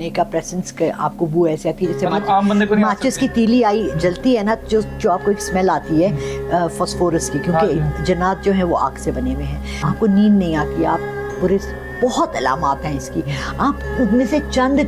ہونے کا پریسنس کے آپ کو بو ایسی آتی ہے جیسے ماچس کی تیلی آئی جلتی ہے نا جو آپ کو ایک اسمیل آتی ہے فاسفورس کی، کیونکہ جنات جو ہیں وہ آگ سے بنے ہوئے ہیں. آپ کو نیند نہیں آتی، آپ پورے بہت علامات ہیں اس کی، آپ ان میں سے چند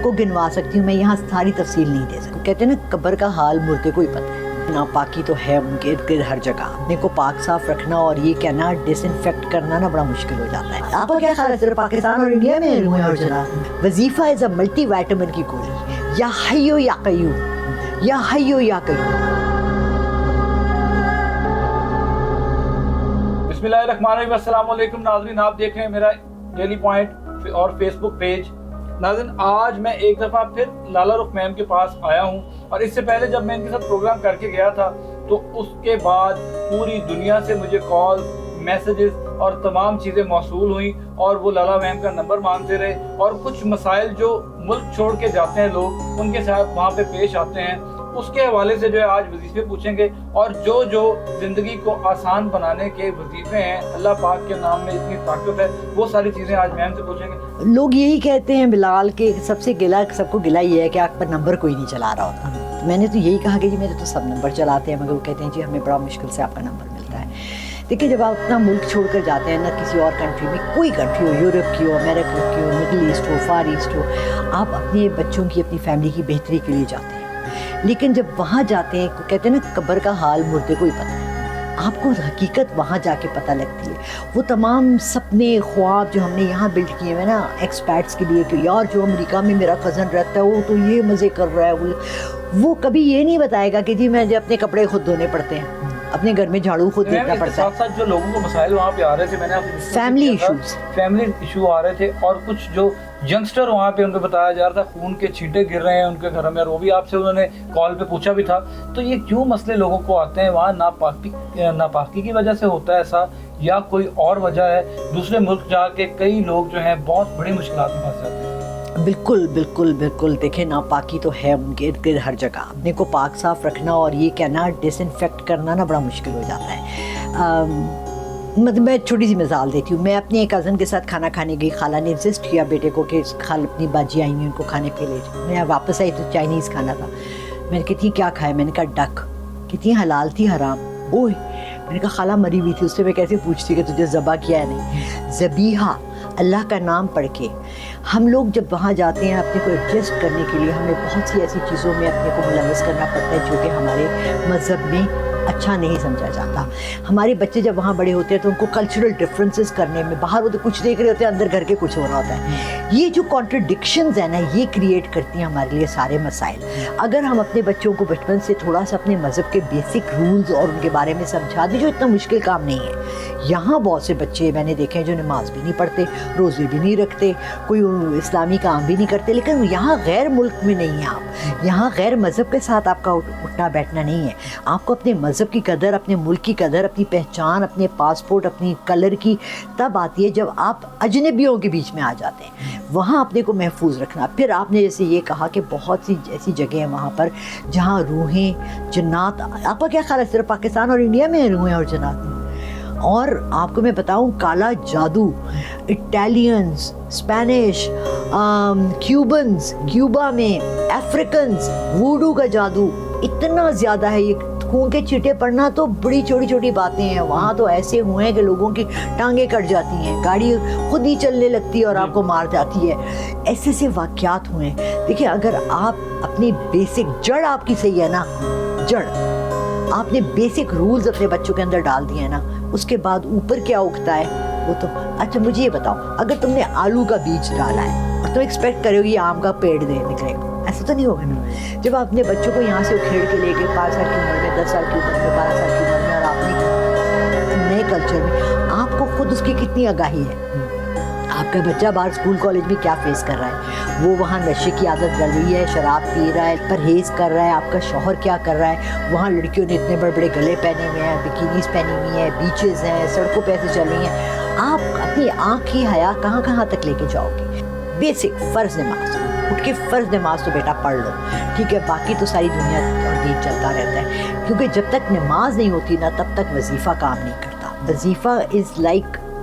کو گنوا سکتی ہوں، میں یہاں ساری تفصیل نہیں دے سکتی. کہتے ہیں نا قبر کا حال مردے کو ہی پتہ ہے. ناپاکی تو ہے ان کے ارد گرد ہر جگہ. اپنے کو پاک صاف رکھنا اور یہ کہنا ڈس انفیکٹ کرنا نا بڑا مشکل ہو جاتا ہے. آپ کا کیا خیال ہے صرف پاکستان اور انڈیا میں روئیں اور جنات؟ وظیفہ از اے ملٹی وائٹامن کی گولی، یا حیو یا قیوم، یا حیو یا قیوم. بسم اللہ الرحمن الرحیم. السلام علیکم ناظرین، آپ دیکھ رہے ہیں میرا ڈیلی پوائنٹ اور فیس بک پیج. ناظرین آج میں ایک دفعہ پھر لالا رخ میم کے پاس آیا ہوں، اور اس سے پہلے جب میں ان کے ساتھ پروگرام کر کے گیا تھا تو اس کے بعد پوری دنیا سے مجھے کال، میسیجز اور تمام چیزیں موصول ہوئیں، اور وہ لالا میم کا نمبر مانگتے رہے، اور کچھ مسائل جو ملک چھوڑ کے جاتے ہیں لوگ ان کے ساتھ وہاں پہ پیش آتے ہیں، اس کے حوالے سے جو ہے آج وظیفے پوچھیں گے، اور جو زندگی کو آسان بنانے کے وظیفے ہیں، اللہ پاک کے نام میں اتنی طاقت ہے، وہ ساری چیزیں آج میم سے پوچھیں گے. لوگ یہی کہتے ہیں بلال کے سب کو گلا یہ ہے کہ آپ پر نمبر کوئی نہیں چلا رہا ہوتا. میں نے تو یہی کہا کہ جی میرے تو سب نمبر چلاتے ہیں، مگر وہ کہتے ہیں جی ہمیں بڑا مشکل سے آپ کا نمبر ملتا ہے. دیکھیے جب آپ اپنا ملک چھوڑ کر جاتے ہیں، نہ کسی اور کنٹری میں، کوئی کنٹری ہو، یورپ کی ہو، امریکہ کی ہو، مڈل ایسٹ ہو، فار ایسٹ ہو، آپ اپنے بچوں کی، اپنی فیملی کی بہتری کے لیے جاتے ہیں. لیکن جب وہاں جاتے ہیں، کہتے ہیں نا قبر کا حال مردے کو ہی پتہ ہے. آپ کو حقیقت وہاں جا کے پتہ لگتی ہے. وہ تمام سپنے، خواب جو ہم نے یہاں بلڈ کیے ہوئے نا ایکسپیٹس کے لیے، کہ یار جو امریکہ میں میرا کزن رہتا ہے وہ تو یہ مزے کر رہا ہے، وہ کبھی یہ نہیں بتائے گا کہ جی میں اپنے کپڑے خود دھونے پڑتے ہیں، اپنے گھر میں جھاڑو خود دینا پڑتا ہے. ساتھ ساتھ جو لوگوں کو مسائل وہاں پہ آ رہے تھے، میں نے فیملی ایشو آ رہے تھے، اور کچھ جو ینگسٹر وہاں پہ ان کو بتایا جا رہا تھا خون کے چھینٹے گر رہے ہیں ان کے گھروں میں، اور وہ بھی آپ سے انہوں نے کال پہ پوچھا بھی تھا. تو یہ کیوں مسئلے لوگوں کو آتے ہیں؟ وہاں ناپاکی کی وجہ سے ہوتا ہے ایسا، یا کوئی اور وجہ ہے؟ دوسرے ملک جا کے کئی لوگ جو ہیں بہت بڑی مشکلات میں پھنس جاتے ہیں. بالکل بالکل بالکل. دیکھیں ناپاکی تو ہے ان کے ارد گرد ہر جگہ. اپنے کو پاک صاف رکھنا اور یہ کہنا ڈس انفیکٹ کرنا نا بڑا مشکل ہو جاتا ہے. مطلب میں چھوٹی سی مثال دیتی ہوں. میں اپنے ایک کزن کے ساتھ کھانا کھانے گئی، خالہ نے انسسٹ کیا بیٹے کو کہ خال اپنی باجی آئی ہیں ان کو کھانے پہ لے جاؤ. میں واپس آئی تو چائنیز کھانا تھا. میں نے کہتی کیا کھایا؟ میں نے کہا ڈک. کہتی حلال تھی حرام؟ اوہ. میں نے کہا خالہ مری ہوئی تھی، اس سے میں کیسے پوچھتی کہ تجھے ذبح کیا ہے؟ نہیں، ذبیحہ اللہ کا نام پڑھ کے. ہم لوگ جب وہاں جاتے ہیں اپنے کو ایڈجسٹ کرنے کے لیے، ہمیں بہت سی ایسی چیزوں میں اپنے کو ملوث کرنا پڑتا ہے جو کہ ہمارے مذہب میں اچھا نہیں سمجھا جاتا. ہمارے بچے جب وہاں بڑے ہوتے ہیں تو ان کو کلچرل ڈفرینسز کرنے میں، باہر وہ تو کچھ دیکھ رہے ہوتے ہیں، اندر گھر کے کچھ ہو رہا ہوتا ہے. یہ جو کانٹرڈکشنز ہیں نا، یہ کریٹ کرتی ہیں ہمارے لیے سارے مسائل. اگر ہم اپنے بچوں کو بچپن سے تھوڑا سا اپنے مذہب کے بیسک رولز اور ان کے بارے میں سمجھا دیں، جو اتنا مشکل کام نہیں ہے. یہاں بہت سے بچے میں نے دیکھے ہیں جو نماز بھی نہیں پڑھتے، روزے بھی نہیں رکھتے، کوئی اسلامی کام بھی نہیں کرتے، لیکن یہاں غیر ملک میں نہیں ہیں آپ. یہاں غیر مذہب کے ساتھ آپ کا اٹھنا بیٹھنا نہیں ہے. آپ کو اپنے مذہب کی قدر، اپنے ملک کی قدر، اپنی پہچان، اپنے پاسپورٹ، اپنی کلر کی تب آتی ہے جب آپ اجنبیوں کے بیچ میں آ جاتے ہیں. وہاں اپنے کو محفوظ رکھنا. پھر آپ نے جیسے یہ کہا کہ بہت سی ایسی جگہ ہیں وہاں پر جہاں روحیں، جنات. آپ کا کیا خیال ہے صرف پاکستان اور انڈیا میں روحیں اور جنات؟ اور آپ کو میں بتاؤں کالا جادو، اٹیلینز، اسپینش، کیوبنز، کیوبا میں افریکنز، ووڈو کا جادو اتنا زیادہ ہے. یہ خون کے چھینٹے پڑنا تو بڑی چھوٹی چھوٹی باتیں ہیں. وہاں تو ایسے ہوئے ہیں کہ لوگوں کی ٹانگیں کٹ جاتی ہیں، گاڑی خود ہی چلنے لگتی ہے اور آپ کو مار جاتی ہے. ایسے سے واقعات ہوئے ہیں. دیکھیں اگر آپ اپنی بیسک جڑ آپ کی صحیح ہے نا، جڑ آپ نے بیسک رولز اپنے بچوں کے اندر ڈال دیے ہیں نا، اس کے بعد اوپر کیا اگتا ہے وہ تو. اچھا مجھے یہ بتاؤ، اگر تم نے آلو کا بیج ڈالا ہے اور تم ایکسپیکٹ کرے ہو یہ آم کا پیڑ نکلے گا، ایسا تو نہیں ہوگا نا. جب آپ اپنے بچوں کو یہاں سے اکھیڑ کے لے کے 5 سال کی عمر میں، 10 سال کی عمر میں، 12 سال کی عمر میں، اور آپ نے نئے کلچر میں، آپ کو خود اس کی کتنی آگاہی ہے. آپ کا بچہ باہر اسکول کالج میں کیا فیس کر رہا ہے، وہ وہاں نشے کی عادت ڈل رہی ہے، شراب پی رہا ہے، پرہیز کر رہا ہے، آپ کا شوہر کیا کر رہا ہے. وہاں لڑکیوں نے اتنے بڑے بڑے گلے پہنے ہوئے ہیں، بکینیز پہنی ہوئی ہیں، بیچز ہیں، سڑکوں پہ ایسے چل رہی ہیں. آپ اپنی آنکھ کی حیا کہاں کہاں تک لے کے جاؤ گے؟ بیسک فرض نماز، اٹھ کے فرض نماز تو بیٹا پڑھ لو، ٹھیک ہے، باقی تو ساری دنیا اور دین چلتا رہتا ہے. کیونکہ جب تک نماز نہیں ہوتی نا تب تک وظیفہ کام نہیں کرتا. وظیفہ از لائک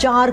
4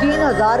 3,000